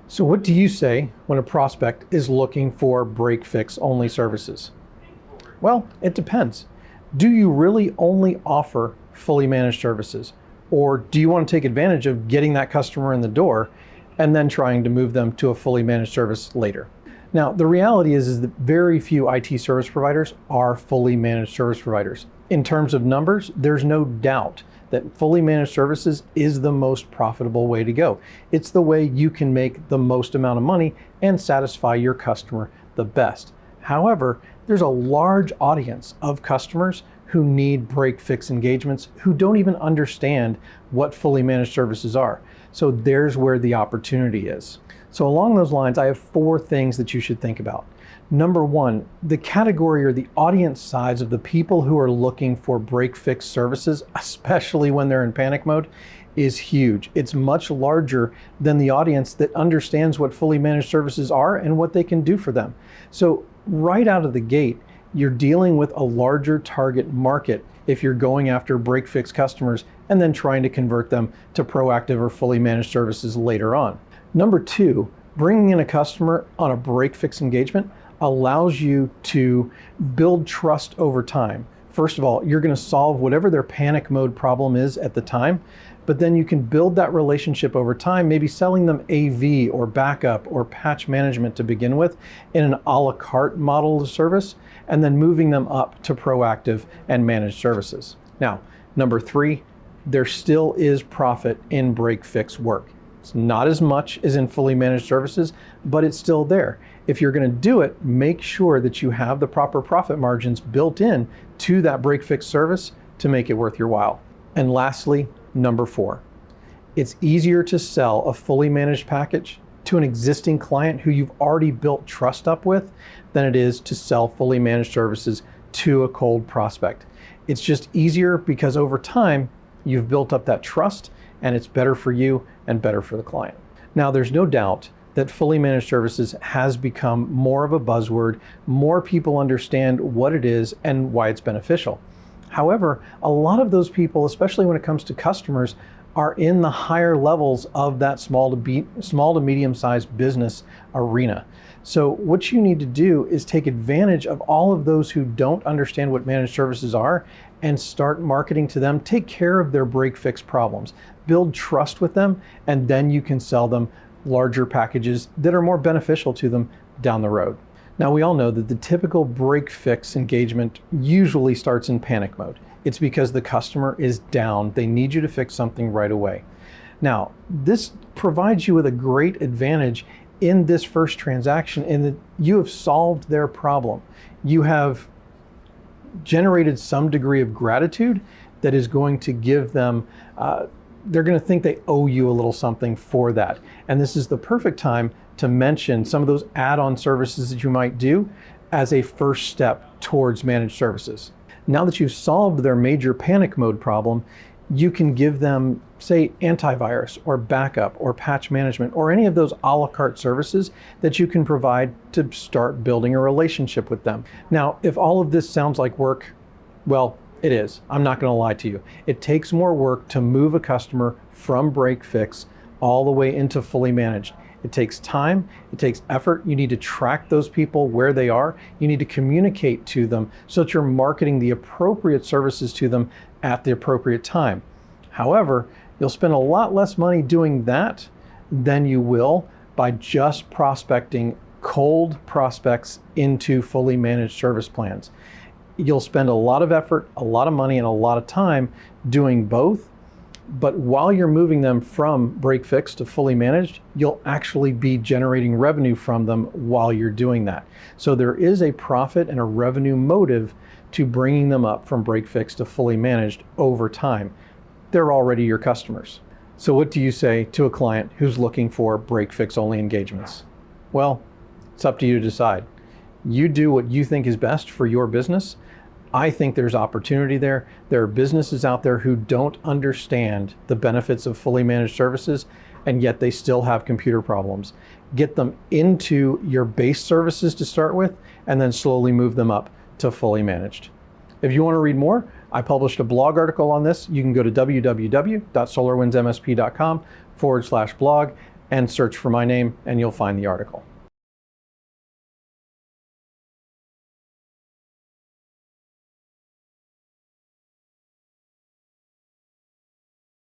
So what do you say when a prospect is looking for break-fix only services? Well, it depends. Do you really only offer fully managed services? Or do you want to take advantage of getting that customer in the door and then trying to move them to a fully managed service later? Now, the reality is that very few IT service providers are fully managed service providers. In terms of numbers, there's no doubt that fully managed services is the most profitable way to go. It's the way you can make the most amount of money and satisfy your customer the best. However, there's a large audience of customers who need break-fix engagements who don't even understand what fully managed services are. So there's where the opportunity is. So along those lines, I have 4 things that you should think about. Number 1, the category or the audience size of the people who are looking for break-fix services, especially when they're in panic mode, is huge. It's much larger than the audience that understands what fully managed services are and what they can do for them. So right out of the gate, you're dealing with a larger target market if you're going after break-fix customers and then trying to convert them to proactive or fully managed services later on. Number 2, bringing in a customer on a break-fix engagement allows you to build trust over time. First of all, you're going to solve whatever their panic mode problem is at the time, but then you can build that relationship over time, maybe selling them AV or backup or patch management to begin with in an a la carte model of service, and then moving them up to proactive and managed services. Now, number 3, there still is profit in break-fix work. It's not as much as in fully managed services, but it's still there. If you're going to do it, make sure that you have the proper profit margins built in to that break-fix service to make it worth your while. And lastly, number 4, it's easier to sell a fully managed package to an existing client who you've already built trust up with than it is to sell fully managed services to a cold prospect. It's just easier because over time, you've built up that trust and it's better for you and better for the client. Now, there's no doubt that fully managed services has become more of a buzzword. More people understand what it is and why it's beneficial. However, a lot of those people, especially when it comes to customers, are in the higher levels of that small to medium-sized business arena. So what you need to do is take advantage of all of those who don't understand what managed services are and start marketing to them. Take care of their break-fix problems, build trust with them, and then you can sell them larger packages that are more beneficial to them down the road. Now, we all know that the typical break-fix engagement usually starts in panic mode. It's because the customer is down. They need you to fix something right away. Now, this provides you with a great advantage in this first transaction in that you have solved their problem. You have generated some degree of gratitude that is going to give them, they're going to think they owe you a little something for that. And this is the perfect time to mention some of those add-on services that you might do as a first step towards managed services. Now that you've solved their major panic mode problem, you can give them, say, antivirus or backup or patch management or any of those a la carte services that you can provide to start building a relationship with them. Now, if all of this sounds like work, well, it is. I'm not going to lie to you. It takes more work to move a customer from break-fix all the way into fully managed. It takes time, it takes effort. You need to track those people where they are. You need to communicate to them so that you're marketing the appropriate services to them at the appropriate time. However, you'll spend a lot less money doing that than you will by just prospecting cold prospects into fully managed service plans. You'll spend a lot of effort, a lot of money, and a lot of time doing both. But while you're moving them from break-fix to fully managed, you'll actually be generating revenue from them while you're doing that. So there is a profit and a revenue motive to bringing them up from break-fix to fully managed over time. They're already your customers. So what do you say to a client who's looking for break-fix only engagements? Well, it's up to you to decide. You do what you think is best for your business. I think there's opportunity there. There are businesses out there who don't understand the benefits of fully managed services, and yet they still have computer problems. Get them into your base services to start with, and then slowly move them up to fully managed. If you want to read more, I published a blog article on this. You can go to www.solarwindsmsp.com/blog and search for my name and you'll find the article.